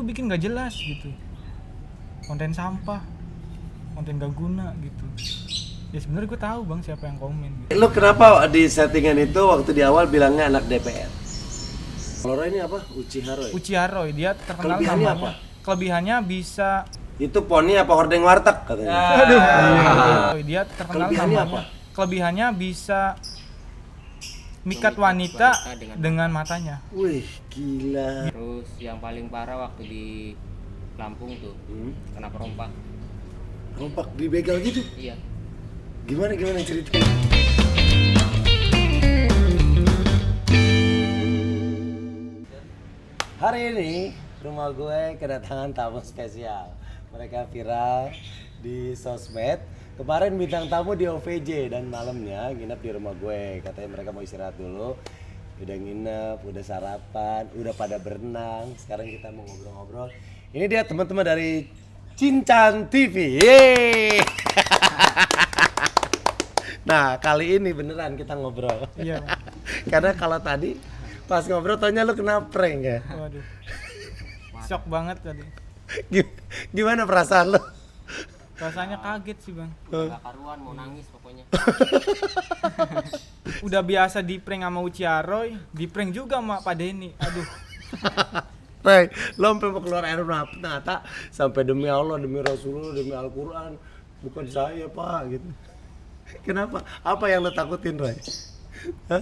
lu bikin gak jelas gitu, konten sampah, konten gak guna gitu. Ya sebenarnya gue tahu bang siapa yang komen gitu. Lu kenapa di settingan itu waktu di awal bilangnya anak DPR? Kalau Roy ini apa? Uchiha Roy? Uchiha Roy, dia terkenal Kelebihannya namanya apa? Kelebihannya bisa Itu poni apa hordeng warteg katanya? dia terkenal Kelebihannya namanya apa? kelebihannya bisa mikat wanita dengan matanya. Wih, gila. Terus yang paling parah waktu di Lampung tuh kena perompak. Rompak dibegal gitu? Iya. Gimana ceritanya? Hari ini rumah gue kedatangan tamu spesial. Mereka viral di sosmed. Kemarin bintang tamu di OVJ dan malamnya nginep di rumah gue. Katanya mereka mau istirahat dulu. Udah nginep, udah sarapan, udah pada berenang. Sekarang kita mau ngobrol-ngobrol. Ini dia teman-teman dari Cincan TV. Yeay! Nah, kali ini beneran kita ngobrol. Iya. Karena kalau tadi pas ngobrol tanya lu kena prank ya. Waduh. Shock banget tadi. Gimana perasaan lu? Rasanya kaget sih bang. Gak karuan mau nangis pokoknya. Udah biasa di prank sama Uchiha Roy, di prank juga sama Pak Denny. Aduh. Ray, lo sampai mau keluar air mata sampai demi Allah, demi Rasulullah, demi Al-Quran, bukan saya pak gitu. Kenapa? Apa yang lo takutin Ray? Hah?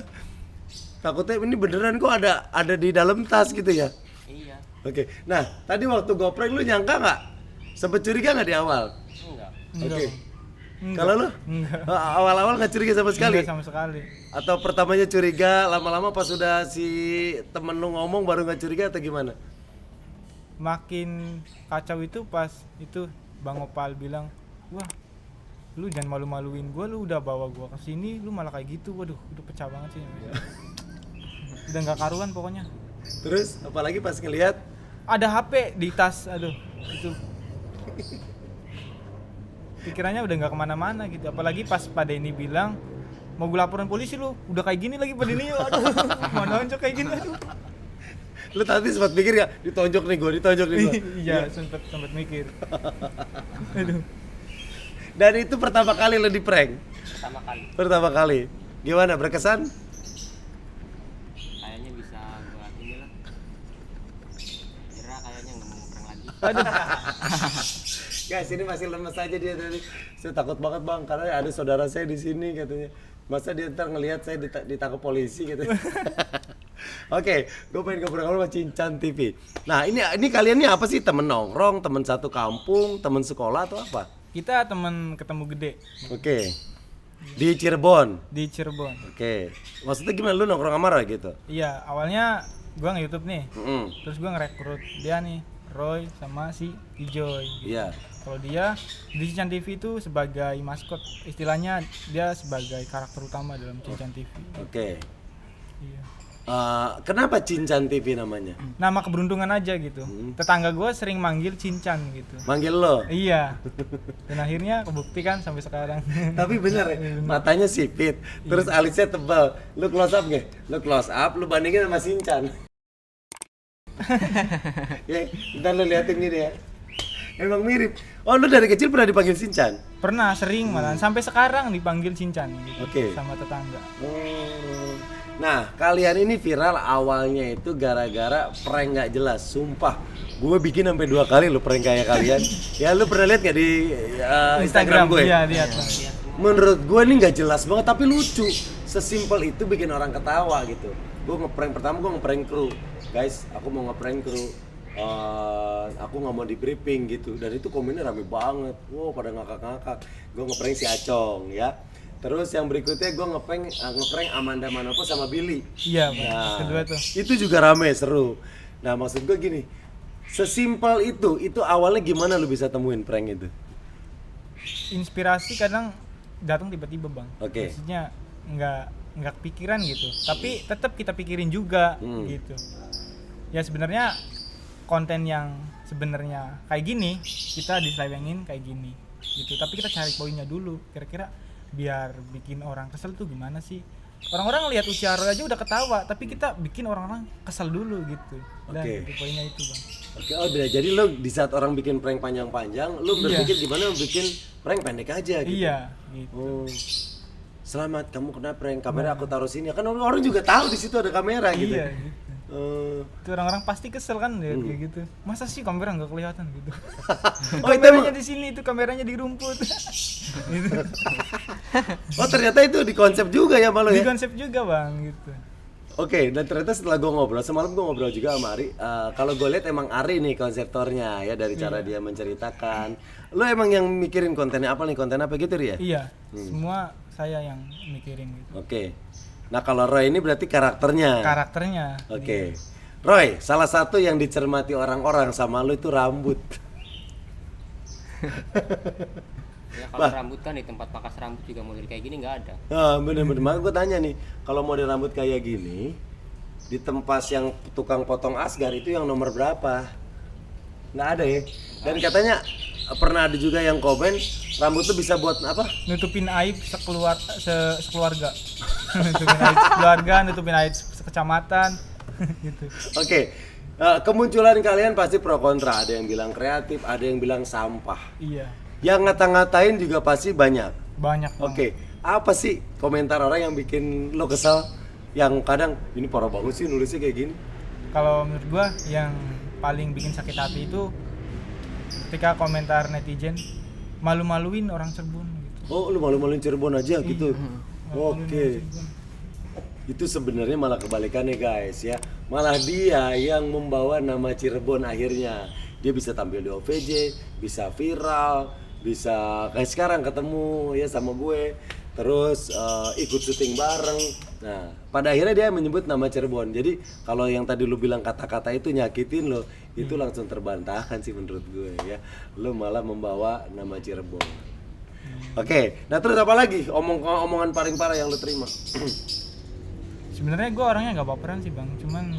Takutnya ini beneran kok ada di dalam tas gitu ya? Iya. Oke, nah tadi waktu gue prank lu nyangka nggak? Sempet curiga nggak di awal? Enggak. Oke. Enggak. Kalau lu? Enggak. Awal-awal nggak curiga sama sekali? Enggak sama sekali. Atau pertamanya curiga, lama-lama pas sudah si temen lu ngomong baru nggak curiga atau gimana? Makin kacau itu pas itu Bang Opal bilang, wah lu jangan malu-maluin gue, lu udah bawa gue ke sini, lu malah kayak gitu. Waduh, udah pecah banget sih. Udah nggak karuan pokoknya. Terus apalagi pas ngelihat Ada HP di tas, aduh itu. Pikirannya udah nggak kemana-mana gitu. Apalagi pas Pak Denny bilang mau gue laporan polisi, lu udah kayak gini lagi Pak Denny. Aduh, mau nonjok kayak gini. Aduh. lu tadi sempat mikir gak ditonjok nih gue. Iya, sempet mikir. Aduh. Dan itu pertama kali lo di prank. Pertama kali. Gimana berkesan? Kayaknya bisa buat inilah. Kira kayaknya nggak mau perang lagi. Aduh. Guys, ini masih lemes aja dia tadi. Saya takut banget bang karena ada saudara saya di sini katanya. Masa dia ntar ngelihat saya ditangkap polisi gitu. Oke, gue pengen ngobrol sama Cincan TV. Nah, ini kalian ini apa sih? Temen nongkrong, temen satu kampung, temen sekolah atau apa? Kita temen ketemu gede Oke. Di Cirebon. di Cirebon. Oke. Maksudnya gimana lu nongkrong sama Roy gitu? Iya, awalnya gua nge-YouTube nih. Mm-mm. Terus gua ngerekrut dia nih, Roy sama si Ijoy gitu. Iya. Kalau dia di Cincan TV itu sebagai maskot, istilahnya dia sebagai karakter utama dalam Cincan TV. Oke. Iya. Kenapa Cincan TV namanya? Nama keberuntungan aja gitu. Tetangga gua sering manggil Cincan gitu. Manggil lo. Iya. Dan akhirnya kebuktikan sampai sekarang. Tapi bener ya, matanya sipit, terus alisnya tebal. Lu close up nggak? Lu close up, lu bandingin sama Shinchan. Ya, ntar lu liatin gini ya. Emang mirip. Oh, lu dari kecil pernah dipanggil Shinchan? Pernah sering malah sampai sekarang dipanggil Cincan gitu. Oke. Sama tetangga. Nah, kalian ini viral awalnya itu gara-gara prank nggak jelas, sumpah. Gue bikin sampai 2 kali lo prank kayak kalian. Ya lu pernah lihat nggak di Instagram gue? Iya, lihat. Bang. Menurut gue ini nggak jelas banget tapi lucu. Sesimpel itu bikin orang ketawa gitu. Gue ngeprank pertama, gue ngeprank kru. Guys, aku mau ngeprank kru. Aku nggak mau di briefing gitu. Dan itu komennya rame banget. Wow, pada ngakak-ngakak. Gue ngeprank si Acong ya. Terus yang berikutnya gue ngeprank Amanda Manopo sama Billy. Iya, Bang. Nah, Kedua tuh. itu juga rame, seru. Nah, maksud gue gini, sesimpel itu awalnya gimana lu bisa temuin prank itu? Inspirasi kadang datang tiba-tiba, Bang. Oke. Maksudnya nggak kepikiran gitu. Tapi tetap kita pikirin juga gitu. Ya sebenarnya konten yang sebenarnya kayak gini, kita diselewengin kayak gini gitu. Tapi kita cari poinnya dulu. Kira-kira biar bikin orang kesel tuh gimana sih? orang-orang lihat Uchiha Roy aja udah ketawa, tapi kita bikin orang-orang kesel dulu gitu. Dan Oke. itu poinnya itu bang. Oke, oh udah. Jadi lu di saat orang bikin prank panjang-panjang, lu berpikir gimana bikin prank pendek aja gitu. Iya gitu. Oh. Selamat kamu kena prank, kamera aku taruh sini. Kan orang juga tahu di situ ada kamera gitu. Iya gitu. Itu orang-orang pasti kesel kan lihat kayak gitu. Masa sih kamera nggak kelihatan gitu? Oh, itu Kameranya di sini, itu kameranya di rumput. Gitu. Oh ternyata itu di konsep juga ya malu Di ya. konsep juga bang gitu. Oke, dan ternyata setelah gue ngobrol semalam, gue ngobrol juga sama Ari. Kalau gue lihat emang Ari nih konseptornya ya, dari cara dia menceritakan. Lo emang yang mikirin kontennya apa nih, konten apa gitu ya? Iya, semua saya yang mikirin gitu. Oke. Nah kalau Roy ini berarti karakternya. Karakternya. Oke. Roy, salah satu yang dicermati orang-orang sama lo itu rambut. Ya kalau rambut kan di tempat pangkas rambut juga model kayak gini nggak ada. Nah, bener-bener. Makanya gue tanya nih, kalau model rambut kayak gini di tempat yang tukang potong asgar itu yang nomor berapa? Nggak ada ya. Dan katanya pernah ada juga yang komen rambut tuh bisa buat apa? Nutupin aib sekeluarga. Nutupin aib sekeluarga, nutupin aib sekecamatan gitu. Oke. Kemunculan kalian pasti pro kontra. Ada yang bilang kreatif, ada yang bilang sampah. Iya. Yang ngata-ngatain juga pasti banyak. Banyak banget. Oke. Apa sih komentar orang yang bikin lo kesal? Yang kadang ini parah banget sih nulisnya kayak gini. Kalau menurut gua yang paling bikin sakit hati itu ketika komentar netizen malu-maluin orang Cirebon gitu. Oh, lu malu-maluin Cirebon aja gitu. Malu-maluin Oke. orang Cirebon. Itu sebenarnya malah kebalikannya guys ya. Malah dia yang membawa nama Cirebon akhirnya. Dia bisa tampil di OVJ, bisa viral, bisa kayak sekarang ketemu ya sama gue. Terus ikut syuting bareng. Nah, pada akhirnya dia menyebut nama Cirebon. Jadi kalau yang tadi lu bilang kata-kata itu nyakitin lo, itu langsung terbantahkan sih menurut gue ya. Lu malah membawa nama Cirebon. Oke, nah terus apa lagi omongan paling parah yang lu terima? Sebenarnya gua orangnya nggak baperan sih bang, cuman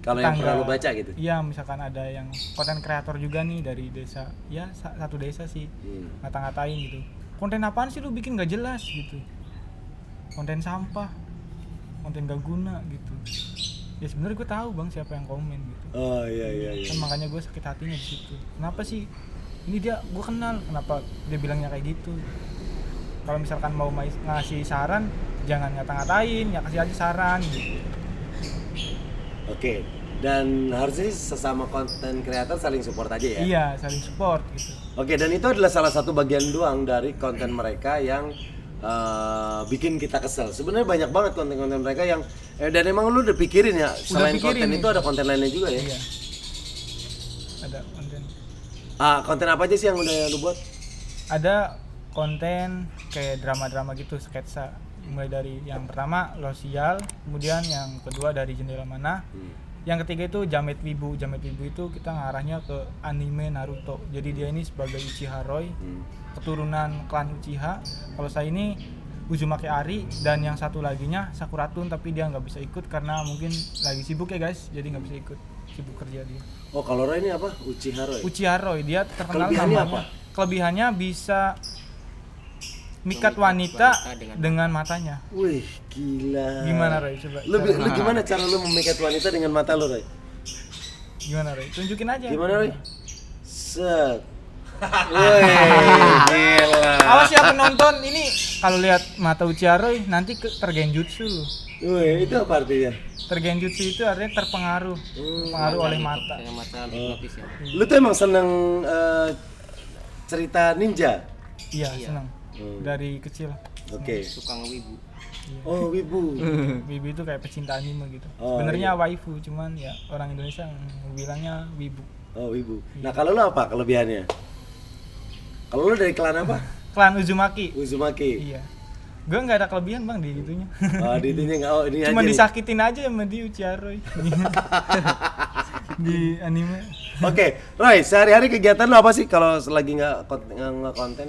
Kalau yang pernah lu baca gitu? Iya, misalkan ada yang konten kreator juga nih dari desa, ya satu desa sih, ngata-ngatain gitu. Konten apaan sih lu bikin nggak jelas gitu? Konten sampah, konten gak guna gitu. Ya sebenarnya gue tahu bang siapa yang komen gitu. Oh iya. Kan makanya gue sakit hatinya di situ. Kenapa sih? Ini dia, gue kenal. Kenapa dia bilangnya kayak gitu? Kalau misalkan mau ngasih saran, jangan ngata-ngatain, ya kasih aja saran gitu. Oke. Dan harusnya sesama konten kreator saling support aja ya? Iya, saling support gitu. Oke, dan itu adalah salah satu bagian doang dari konten mereka yang bikin kita kesel. Sebenarnya banyak banget konten-konten mereka yang dan emang lu udah pikirin ya, selain pikirin konten nih. itu ada konten lainnya juga ya? Iya. Ada konten. Konten apa aja sih yang udah lu buat? Ada konten kayak drama-drama gitu, sketsa. Mulai dari yang pertama Losial, kemudian yang kedua dari Jendela Mana. Yang ketiga itu Jamet Wibu. Jamet Wibu itu kita ngarahnya ke anime Naruto. Jadi dia ini sebagai Uchiha Roy, keturunan klan Uchiha. Kalau saya ini Uzumaki Ari, dan yang satu laginya Sakuratun, tapi dia nggak bisa ikut karena mungkin lagi sibuk ya guys, jadi nggak bisa ikut, sibuk kerja dia. Oh, kalau Roy ini apa? Uchiha Roy? Uchiha Roy, dia terkenal Kelebihannya namanya. apa? Kelebihannya bisa mikat wanita dengan matanya. Wih, gila. Gimana Roy? Coba. Lu gimana cara lu memikat wanita dengan mata lu, Roy? Gimana Roy? Tunjukin aja. Gimana, Roy? Set. Wih, gila. Awas ya penonton, ini kalau lihat mata Uchiha Roy nanti tergenjutsu lu. Wih, itu apa artinya? Tergenjutsu itu artinya terpengaruh, pengaruh oleh mata. Dengan mata hipnotis ya. Lu tuh emang seneng cerita ninja? Iya, senang. Dari kecil. Oke. Suka ngewibu. Oh, wibu. Wibu itu kayak pecinta anime gitu. Oh, Sebenarnya iya. waifu, cuman ya orang Indonesia bilangnya wibu. Oh, wibu. Nah, kalau lu apa kelebihannya? Kalau lu dari klan apa? Klan Uzumaki. Uzumaki. Iya. Gue nggak ada kelebihan bang di itunya. Oh, di itunya enggak. Oh, ini Cuma aja. disakitin aja sama di Uchiha Roy. Di anime. Oke, Roy, sehari-hari kegiatan lu apa sih kalau lagi nggak konten?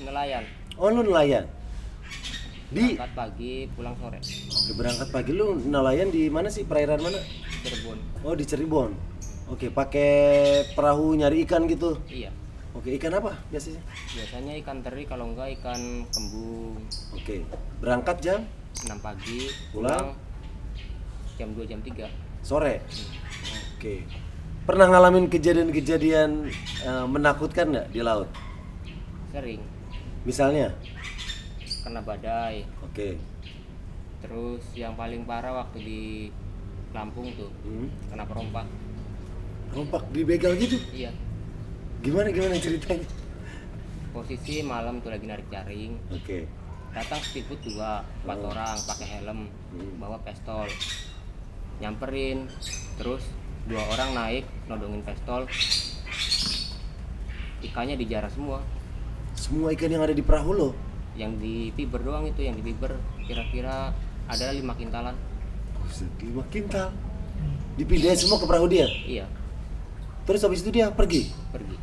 Nelayan. Oh, lu nelayan. Di Berangkat pagi, pulang sore. berangkat pagi lu nelayan di mana sih? Perairan mana? Cirebon. Oh, di Cirebon. Oke, pakai perahu nyari ikan gitu. Iya. Oke, ikan apa biasanya? Biasanya ikan teri, kalau enggak ikan kembung. Oke. Berangkat jam 6 pagi, Pulang? pulang jam 2 jam 3. sore. Oke. Pernah ngalamin kejadian-kejadian menakutkan nggak di laut? Sering Misalnya? kena badai. Oke. Terus yang paling parah waktu di Lampung tuh, kena perompak. Rompak dibegal gitu? Iya. Gimana ceritanya? Posisi malam tuh lagi narik jaring. Oke. Datang speedboat 4 orang pakai helm, bawa pistol. Nyamperin, terus 2 orang naik nodongin pistol. Ikannya dijarah semua. Semua ikan yang ada di perahu lo? Yang di fiber doang itu, yang di fiber kira-kira ada 5 kintalan. Buset, 5 kintal. Dipindahin semua ke perahu dia? Iya, Terus habis itu dia pergi? pergi.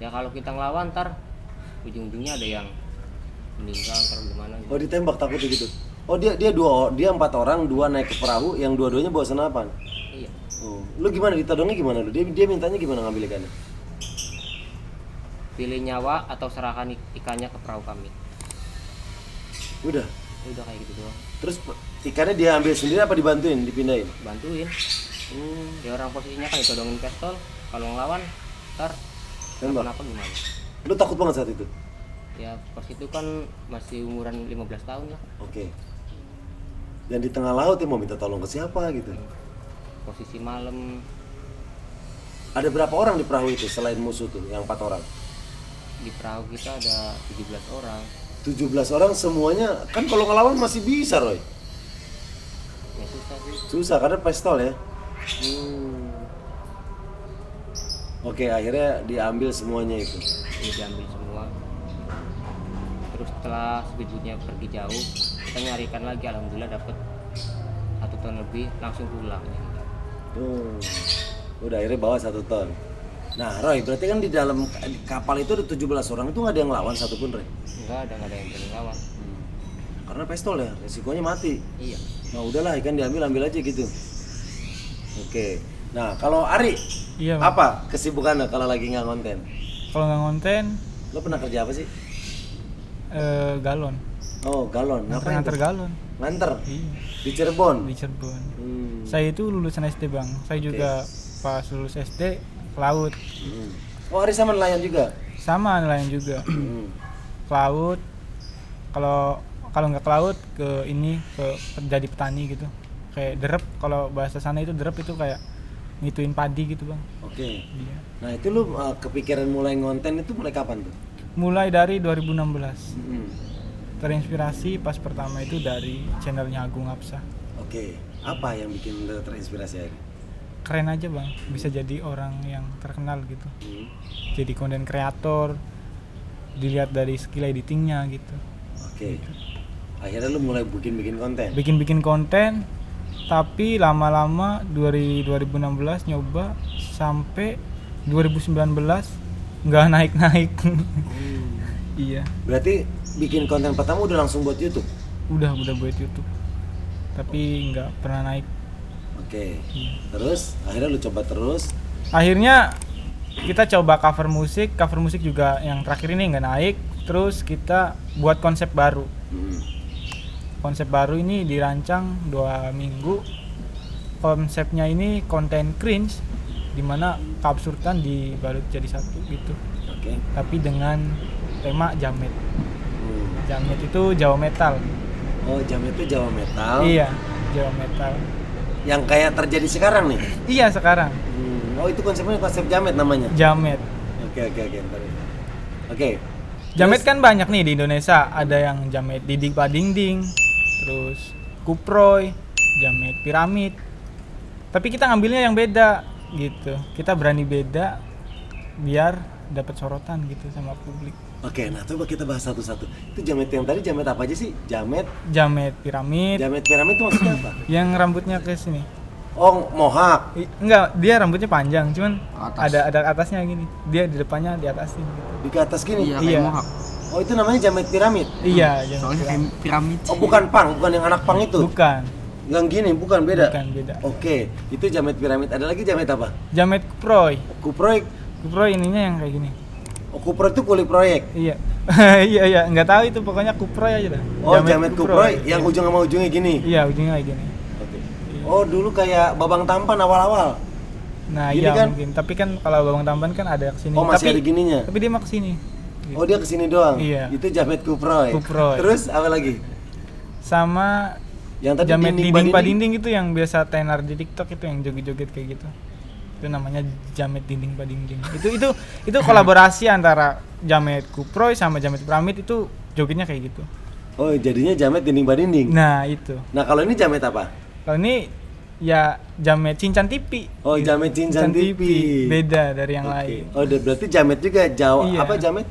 Ya kalau kita ngelawan ntar ujung-ujungnya ada yang meninggal ntar gimana gitu. Oh, ditembak takutnya gitu? Oh, dia 4 orang, 2 naik ke perahu, yang dua-duanya bawa senapan? Iya. Oh, lu gimana ditodongnya gimana lu? Dia mintanya gimana ngambil ikannya? Pilih nyawa atau serahkan ikannya ke perahu kami. Udah. Udah kayak gitu doang. Terus ikannya dia ambil sendiri apa dibantuin, dipindahin? Bantuin. Ya orang posisinya kan ditodongin pistol. Kalau ngelawan ntar Tembak. kenapa gimana? Lu takut banget saat itu? Ya pas itu kan masih umuran 15 tahun lah. Oke. Dan di tengah laut ya mau minta tolong ke siapa gitu? Posisi malam. Ada berapa orang di perahu itu selain musuh tuh, yang 4 orang? Di perahu kita ada 17 orang. 17 orang semuanya, kan kalau ngelawan masih bisa Roy? Ya susah sih. Susah karena pistol ya? Oke, akhirnya diambil semuanya itu. Ini diambil semua. Terus setelah speedboatnya pergi jauh, kita nyarikan lagi, alhamdulillah dapat 1 ton lebih, langsung pulang. Udah akhirnya bawa 1 ton. Nah Roy, berarti kan di dalam kapal itu ada 17 orang, itu nggak ada yang lawan satupun Roy? Enggak ada yang berani lawan. Karena pistol ya, resikonya mati. Iya. Nah udahlah, ikan ambil aja gitu. Oke. Nah kalau Ari, Iya, Bang. apa kesibukannya kalau lagi nggak konten? Kalau nggak konten, Lo pernah kerja apa sih? galon. Oh, galon. Ngapain Nganter tuh? galon. Nganter? Iya, Di Cirebon? di Cirebon. Hmm. Saya itu lulusan SD, Bang. Saya juga pas lulus SD ke laut. Oh, Ari sama nelayan juga? Sama nelayan juga. Ke laut. Kalau nggak ke laut, ke jadi petani gitu. Kayak derep, kalau bahasa sana itu derep itu kayak ngituin padi gitu, Bang. Oke. Iya. Nah itu lu kepikiran mulai ngonten itu mulai kapan tuh? Mulai dari 2016. Terinspirasi pas pertama itu dari channelnya Agung Apsa. Oke. Apa yang bikin lu terinspirasi Ari? Keren aja, Bang, bisa jadi orang yang terkenal gitu. Jadi konten kreator, dilihat dari skill editingnya gitu. Oke. Akhirnya lu mulai bikin konten? Bikin konten, tapi lama-lama 2016 nyoba sampai 2019 nggak naik-naik. Iya, Berarti bikin konten pertama udah langsung buat YouTube? udah buat YouTube, tapi nggak pernah naik. Oke. Terus akhirnya lu coba terus? Akhirnya kita coba cover musik juga yang terakhir ini nggak naik. Terus kita buat konsep baru. Konsep baru ini dirancang 2 minggu. Konsepnya ini konten cringe, dimana keabsurdan dibalut jadi satu gitu. Oke. Tapi dengan tema jamet. Jamet itu Jawa metal. Oh, Jamet itu Jawa metal? Iya, Jawa metal. Yang kayak terjadi sekarang nih? Iya, sekarang. Oh, itu konsepnya konsep Jamet namanya? Jamet. Oke. Ntar. Oke. Jamet kan banyak nih di Indonesia. Ada yang jamet dinding padingding, terus kuproy, jamet piramid. Tapi kita ngambilnya yang beda gitu. Kita berani beda biar dapat sorotan gitu sama publik. Oke, nah coba kita bahas satu-satu. Itu jamet yang tadi jamet apa aja sih? Jamet Piramid piramid itu maksudnya apa? yang rambutnya ke sini. Oh, mohak. Enggak, dia rambutnya panjang, cuman Atas. ada atasnya gini. Dia di depannya di atasin gitu. Di ke atas gini. Iya. Oh, itu namanya jamet piramid. Iya, jamet Soalnya piramid. kayak piramid. Oh, bukan pang, bukan yang anak pang itu. Bukan, Yang gini, bukan beda. bukan beda. Oke, itu jamet piramid. Ada lagi jamet apa? Jamet kuproy. Kuproy. Kuproy ininya yang kayak gini. Oh, Kupro itu kulit proyek. Iya. Iya, nggak tahu itu, pokoknya Kuproy aja dah. Oh, Jamet Kuproy yang Iya. ujung sama ujungnya gini. Iya, ujungnya kayak gini. Oke. Oh, dulu kayak Babang Tampan awal-awal. Nah, Gini iya kan? mungkin. Tapi kan kalau Babang Tamban kan ada kesini. Oh, masih tapi, ada gininya. Tapi dia mah kesini. Gitu. Oh, dia kesini doang. Iya. Itu Jamet Kuproy. Kuproy. Terus apa lagi? Sama Yang tadi jamet dinding dinding badinding? dinding itu yang biasa tenar di TikTok itu yang joget-joget kayak gitu. Itu namanya jamet dinding dinding. Itu kolaborasi antara Jamet Kuproy sama Jamet Pramit, itu jogetnya kayak gitu. Oh, jadinya Jamet dinding badinding. Nah, itu. Nah, kalau ini Jamet apa? Kalau ini ya Jamet Cincan TV. Oh, Gitu. Jamet Cincan TV. Beda dari yang Oke. lain. Oh, berarti Jamet juga Jawa. Iya. Apa Jamet?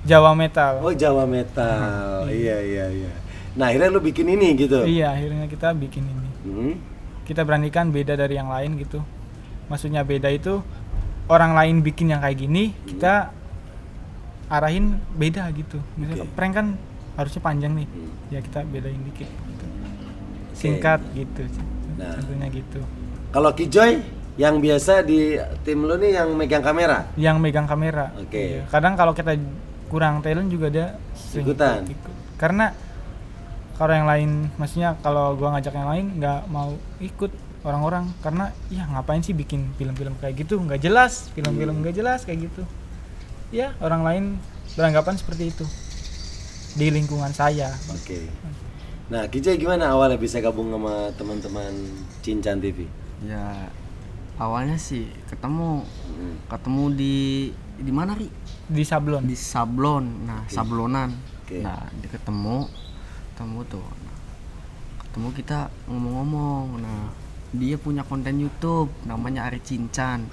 Jawa Metal. Oh, Jawa Metal. Iya. Nah, akhirnya lu bikin ini gitu. Iya, akhirnya kita bikin ini. Hmm. Kita beranikan beda dari yang lain gitu. Maksudnya beda itu orang lain bikin yang kayak gini, kita arahin beda gitu. Misalnya Oke. prank kan harusnya panjang nih. Hmm. Ya kita bedain dikit gitu. Oke. Singkat gitu. Nah. Contohnya gitu. Kalau Kijoy yang biasa di tim lu nih yang megang kamera. Yang megang kamera. Oke. Iya. Kadang kalau kita kurang talent juga dia sering Ikutan. ikut. Karena kalau yang lain, maksudnya kalau gua ngajak yang lain nggak mau ikut orang-orang, karena ya ngapain sih bikin film-film kayak gitu, nggak jelas, film-film nggak jelas kayak gitu. Ya orang lain beranggapan seperti itu di lingkungan saya. Oke. Nah, Kijoy gimana awalnya bisa gabung sama teman-teman Cincan TV? Ya awalnya sih ketemu Hmm. di mana Ri? Di Sablon. Di Sablon. Nah, Oke. Sablonan. Oke. Nah, ketemu tuh. Nah, ketemu kita ngomong-ngomong. Nah, dia punya konten YouTube namanya Ari Cincan.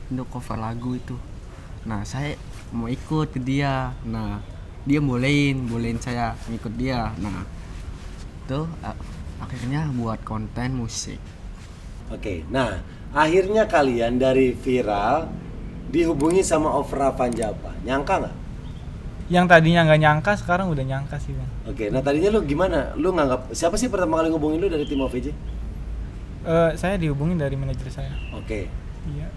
Itu cover lagu itu. Nah, saya mau ikut ke dia. Nah, dia bolehin saya ngikut dia. Nah, tuh akhirnya buat konten musik. Oke. Nah, akhirnya kalian dari viral dihubungi sama Ofra Vanjapa. Nyangka nggak? Yang tadinya nggak nyangka sekarang udah nyangka sih bang. Oke. Nah, tadinya lu gimana? Lu nganggap siapa sih pertama kali ngubungin lu dari tim OVJ? Saya dihubungin dari manajer saya. Oke. Iya.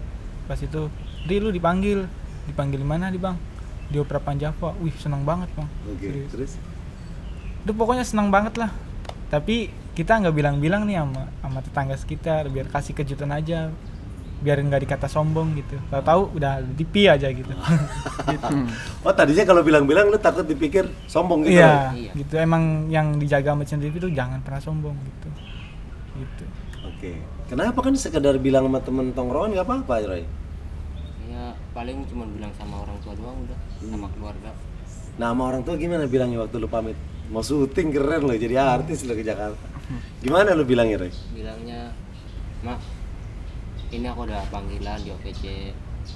Pas itu, Ri lu dipanggil di mana di bang? Di Opera Panjava. Wih seneng banget bang. Oke. Serius. Terus? Udah pokoknya seneng banget lah. Tapi kita nggak bilang-bilang nih sama tetangga sekitar biar kasih kejutan aja, biar nggak dikata sombong gitu. Tahu-tahu udah di pi aja gitu. Gitu. Oh, tadinya kalau bilang-bilang lu takut dipikir sombong gitu. Iya, Iya. gitu. Emang yang dijaga sama Cincan TV itu jangan pernah sombong gitu. Gitu. Oke. Kenapa kan sekedar bilang sama temen tongkrongan nggak apa-apa, Roy? Ya paling cuma bilang sama orang tua doang udah, sama keluarga. Nah, sama orang tua gimana bilangnya waktu lu pamit? Mau syuting keren lo, jadi artis lo ke Jakarta. Gimana lu bilangnya, Roy? Bilangnya, "Mak, ini aku ada panggilan di OVJ,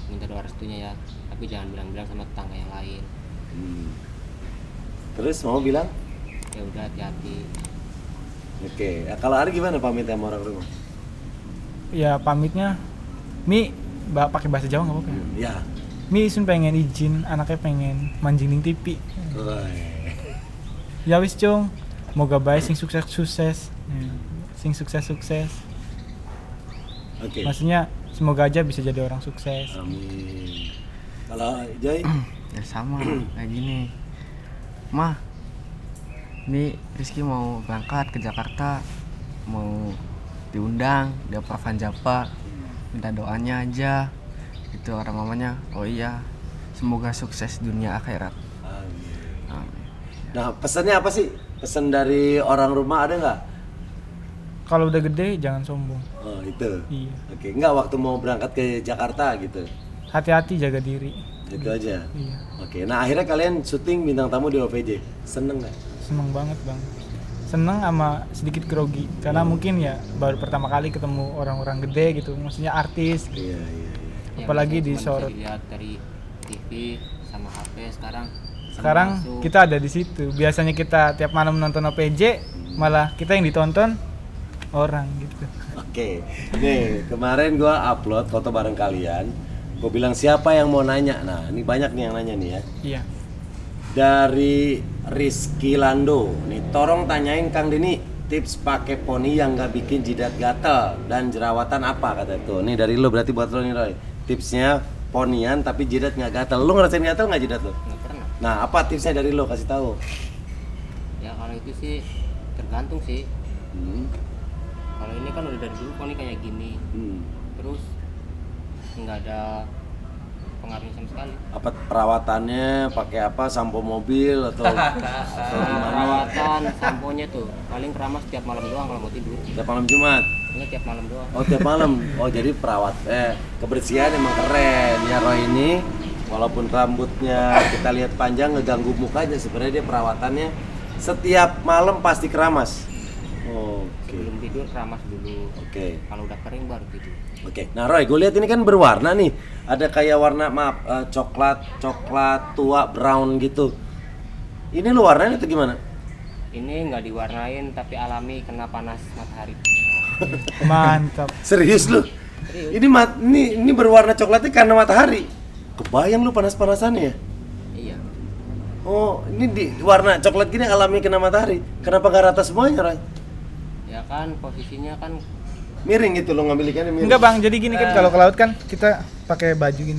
minta doa restunya ya, tapi jangan bilang-bilang sama tetangga yang lain." Terus mau bilang? Ya udah, hati-hati. Oke. Nah, kalau Ari gimana pamit sama orang rumah? Ya pamitnya, Mi, pakai bahasa Jawa nggak apa-apa ya? Ya. Mi Sun pengen izin, anaknya pengen manjingin TV. Roy. Ya wis cung, moga baik sing sukses sing sukses. Oke. Maksudnya semoga aja bisa jadi orang sukses. Amin. Kalau Joy? Ya sama kayak gini. Mah, ini Rizky mau berangkat ke Jakarta, mau diundang di Opera Vanjapa, minta doanya aja. Itu orang mamanya, oh iya, semoga sukses dunia akhirat. Amin. Amin. Nah, pesannya apa sih? Pesan dari orang rumah ada nggak? Kalau udah gede jangan sombong. Oh, itu. Iya. Oke, nggak waktu mau berangkat ke Jakarta gitu. Hati-hati jaga diri. Itu aja. Iya. Oke, nah akhirnya kalian syuting bintang tamu di OVJ. Seneng nggak? Seneng banget bang. Seneng sama sedikit grogi karena mungkin ya baru pertama kali ketemu orang-orang gede gitu. Maksudnya artis. Iya. Yang Apalagi biasanya cuma disorot. bisa dilihat dari TV sama HP, sekarang langsung. Kita ada di situ. Biasanya kita tiap malam nonton OPJ, malah kita yang ditonton orang gitu. Oke, nih kemarin gua upload foto bareng kalian. Gua bilang siapa yang mau nanya. Nah, ini banyak nih yang nanya nih ya. Iya. Dari Rizky Lando. Nih, tolong tanyain Kang Dini tips pakai poni yang nggak bikin jidat gatel dan jerawatan apa kata itu. Nih dari lo berarti buat lo nih Roy. Tipsnya ponian tapi jidat nggak gatal. Lu ngerasain gatal nggak jidat lu? Nggak pernah. Nah, apa tipsnya dari lo, kasih tahu? Ya kalau itu sih tergantung sih. Hmm. Kalau ini kan udah dari dulu poni kayak gini. Hmm. Terus nggak ada pengaruhnya sama sekali. Apa perawatannya pakai apa, sampo mobil atau gimana? Perawatan samponya tuh paling keramas tiap malam doang kalau mau tidur. Tiap malam Jumat. Ini tiap malam doang. Oh, tiap malam. Oh, jadi kebersihan emang keren ya Roy ini. Walaupun rambutnya kita lihat panjang ngeganggu mukanya, sebenarnya dia perawatannya setiap malam pasti keramas. Oke. Sebelum tidur keramas dulu. Oke. Kalau udah kering baru tidur. Oke. Nah, Roy, gue lihat ini kan berwarna nih. Ada kayak warna coklat tua, brown gitu. Ini lu warnanya atau gimana? Ini nggak diwarnain tapi alami kena panas matahari. Mantap. Serius lu? Serius. Ini berwarna coklatnya karena matahari. Kebayang lu panas-panasannya ya? Iya. Oh, ini di warna coklat gini alami kena matahari. Kenapa gak rata semuanya, Roy? Ya kan posisinya kan Miring gitu lo ngambil ikannya miring. Enggak bang, jadi gini kan kalau ke laut kan kita pakai baju gini.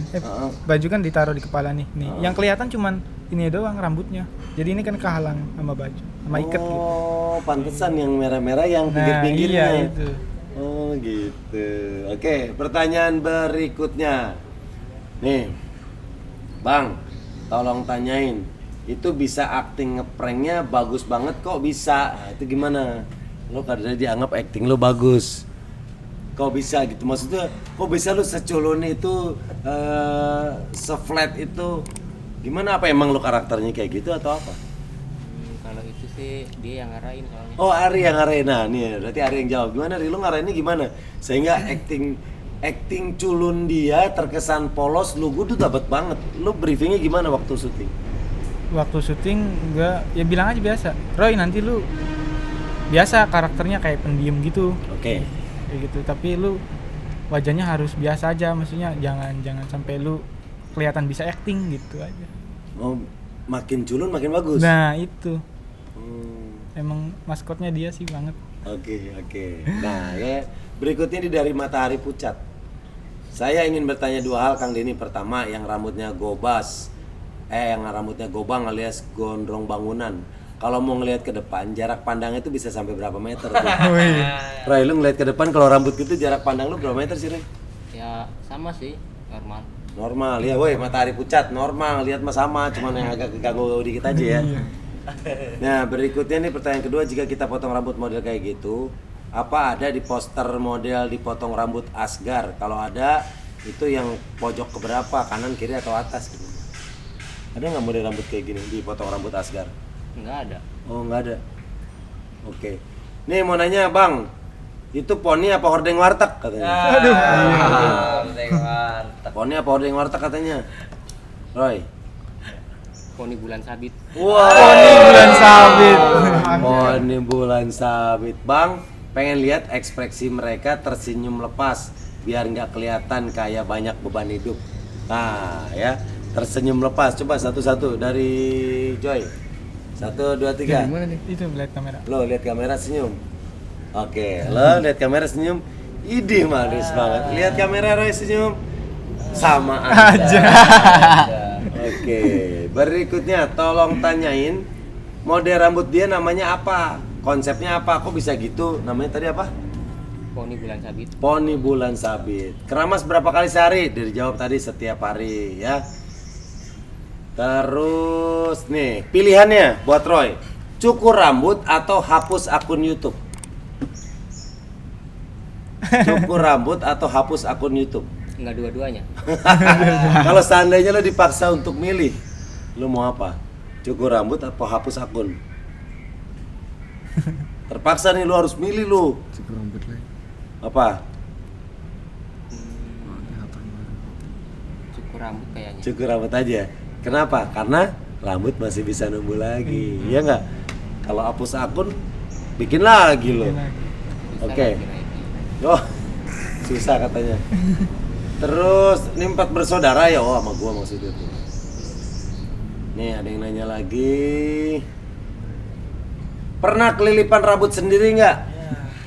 Baju kan ditaruh di kepala nih. Yang kelihatan cuman ini doang rambutnya. Jadi ini kan kehalang sama baju, sama ikat gitu. Oh, pantesan yang merah-merah yang Nah, pinggir-pinggirnya. iya itu. Oh, gitu. Oke, pertanyaan berikutnya. Nih. Bang, tolong tanyain. Itu bisa acting ngepranknya bagus banget kok bisa. Nah, itu gimana? Lo kadang dianggap acting lo bagus. Kok bisa gitu, maksudnya kok bisa lu seculun itu, se-flat itu, gimana, apa emang lu karakternya kayak gitu atau apa? kalau itu sih dia yang ngarahin soalnya. Oh, Ari yang ngarahin. Nah nih berarti Ari yang jawab. Gimana Ri, lu ngarahinnya gimana sehingga acting culun dia terkesan polos, lu tuh dapat banget. Lu briefingnya gimana waktu syuting? Waktu syuting enggak, ya bilang aja biasa. Roy, nanti lu biasa karakternya kayak pendiam gitu. Oke. Kayak gitu, tapi lu wajahnya harus biasa aja, maksudnya jangan sampai lu kelihatan bisa acting gitu aja. Oh, makin culun makin bagus. Nah itu Hmm. emang maskotnya dia sih banget. Oke. Nah ya, berikutnya ini dari Matahari Pucat. Saya ingin bertanya dua hal Kang Denny. Pertama, yang rambutnya gobang alias gondrong bangunan. Kalau mau ngelihat ke depan, jarak pandangnya itu bisa sampai berapa meter tuh? Roy, lu ngelihat ke depan kalau rambut gitu jarak pandang lu berapa meter sih, Roy? Ya sama sih, normal. Normal, ya woi, Matahari Pucat normal, lihat mah sama, cuman yang agak keganggu dikit aja ya. Nah, berikutnya nih pertanyaan kedua, jika kita potong rambut model kayak gitu, apa ada di poster model dipotong rambut Asgar? Kalau ada, itu yang pojok keberapa, kanan, kiri atau atas gitu? Ada nggak model rambut kayak gini dipotong rambut Asgar? Nggak ada. Oh, nggak ada. Oke. Nih mau nanya Bang, itu poni apa hordeng warteg katanya? Aduh. Poni apa hordeng warteg katanya? Roy. Poni bulan sabit. Wah. Poni bulan sabit. Poni bulan sabit. Bang, pengen lihat ekspresi mereka tersenyum lepas biar nggak kelihatan kayak banyak beban hidup. Nah, ya, tersenyum lepas. Coba satu-satu dari Joy. 1, 2, 3. Gimana nih? Itu lihat kamera. Lo lihat kamera senyum. Oke, lo lihat kamera senyum. Idih manis banget. Lihat kamera Roy senyum. Sama aja. Oke, berikutnya tolong tanyain model rambut dia namanya apa? Konsepnya apa? Kok bisa gitu? Namanya tadi apa? Poni bulan sabit. Poni bulan sabit. Keramas berapa kali sehari? Dijawab tadi setiap hari ya. Terus nih, pilihannya buat Roy. Cukur rambut atau hapus akun YouTube? Cukur rambut atau hapus akun YouTube? Nggak dua-duanya. Kalau seandainya lo dipaksa untuk milih, lo mau apa? Cukur rambut atau hapus akun? Terpaksa nih lo harus milih lo. Cukur rambut lagi. Apa? Cukur rambut kayaknya. Cukur rambut aja. Kenapa? Karena rambut masih bisa numbuh lagi, ya nggak? Kalau hapus akun, bikin lagi lo. Susah Oke. lagi naiknya. Oh, susah katanya. Terus, ini 4 bersaudara ya? Oh, sama gua maksudnya tuh. Nih, ada yang nanya lagi. Pernah kelilipan rambut sendiri nggak?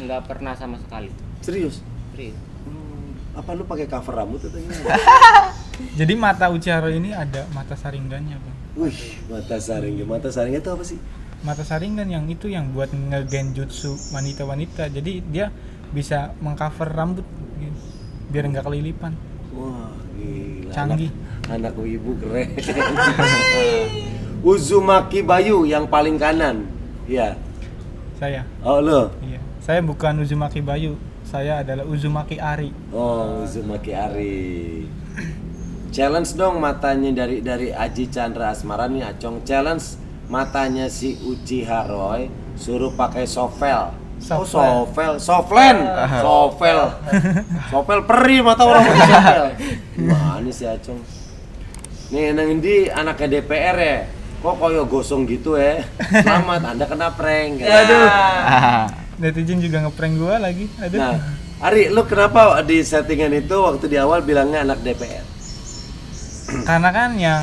Nggak pernah sama sekali. Serius? Serius. Apa lu pakai cover rambut atau gimana? Jadi mata Uchiharu ini ada mata saringannya bang. Wih, mata saring. Mata saring itu apa sih? Mata saringan yang itu yang buat ngegenjutsu wanita-wanita. Jadi dia bisa mengcover rambut gitu, biar nggak kelilipan. Wah, gila. Canggih. Anak ibu keren. Uzumaki Bayu yang paling kanan. Iya. Saya. Oh, lo. Iya. Saya bukan Uzumaki Bayu. Saya adalah Uzumaki Ari. Oh, Uzumaki Ari. Challenge dong matanya dari Aji Chandra Asmara nih, Acong. Challenge matanya si Uchiha Roy suruh pakai sovel. Oh, sovel, soflen, sovel. Sovel perih mata orang pakai sovel. Mana sih Acong? Nih, nang ini anaknya DPR ya. Kok koyo gosong gitu ya? Selamat, Anda kena prank. Aduh. Netizen juga ngeprank gua lagi. Aduh. Nah, Ari, lu kenapa di settingan itu waktu di awal bilangnya anak DPR? Karena kan yang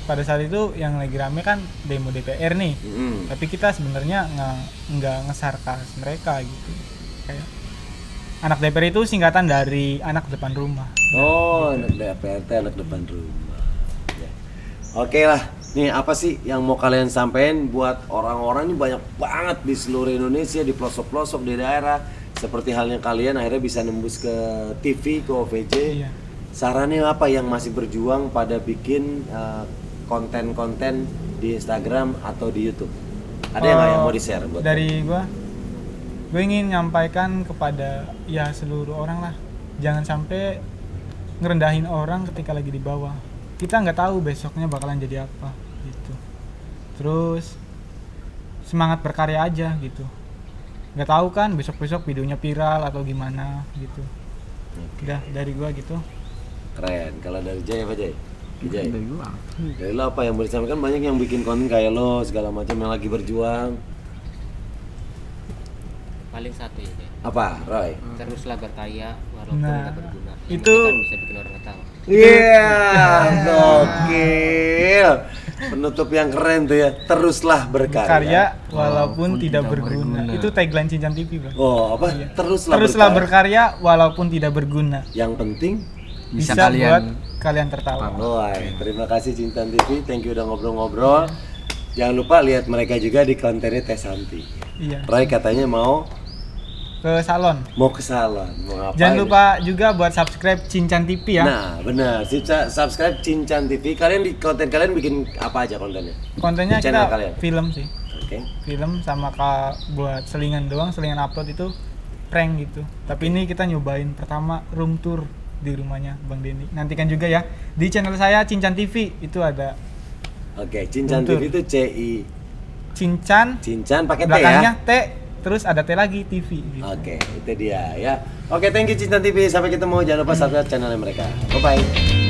pada saat itu yang lagi rame kan demo DPR nih. Tapi kita sebenarnya nggak ngesarkas mereka gitu. Kayak anak DPR itu singkatan dari anak depan rumah. Oh, anak DPR, anak depan rumah. Ya. Oke lah, nih apa sih yang mau kalian sampaikan buat orang-orang ini banyak banget di seluruh Indonesia, di pelosok-pelosok di daerah. Seperti halnya kalian akhirnya bisa nembus ke TV, ke OVJ. Iya. Sarannya apa yang masih berjuang pada bikin konten-konten di Instagram atau di YouTube? Ada yang nggak yang mau di-share buat dari gue ingin nyampaikan kepada ya seluruh orang lah, jangan sampai ngerendahin orang ketika lagi di bawah. Kita nggak tahu besoknya bakalan jadi apa gitu. Terus semangat berkarya aja gitu. Nggak tahu kan besok videonya viral atau gimana gitu. Udah dari gue gitu. Keren. Kalau dari Jay apa Jay? Jay. Dari gua. Dari lo apa yang mau disampaikan? Banyak yang bikin konten kayak lo segala macam yang lagi berjuang. Paling satu ya Jay. Apa, Roy? Teruslah berkarya walaupun Nah, tidak berguna. Yang itu- penting kan bisa bikin orang ketawa. Iya, gokil. Penutup yang keren tuh ya. Teruslah berkarya. Karya walaupun tidak berguna. Itu tagline Cincan TV, Bang. Oh, apa? Iya. Teruslah berkarya walaupun tidak berguna. Yang penting. Bisa, Bisa kalian- buat kalian tertawa. Roy, terima kasih Cinta TV. Thank you udah ngobrol-ngobrol. Jangan lupa lihat mereka juga di kontennya Teh Santi. Iya. Roy katanya mau Ke salon. ke salon. Mau ngapain? Jangan lupa juga buat subscribe Cincan TV ya. Nah, benar. Subscribe Cincan TV. Kalian di konten kalian bikin apa aja kontennya? Kontennya channel kita kalian? film sih. Oke. Film sama buat selingan doang, selingan upload itu prank gitu. Tapi ini kita nyobain pertama room tour di rumahnya Bang Denny. Nantikan juga ya di channel saya Cincan TV, itu ada Oke, Cincan Betul. TV itu CI Cincan, Cincan pakai T belakangnya ya. T, terus ada T lagi TV gitu. Oke, itu dia ya. Oke, thank you Cincan TV. Sampai ketemu. Jangan lupa subscribe channelnya mereka. Bye bye.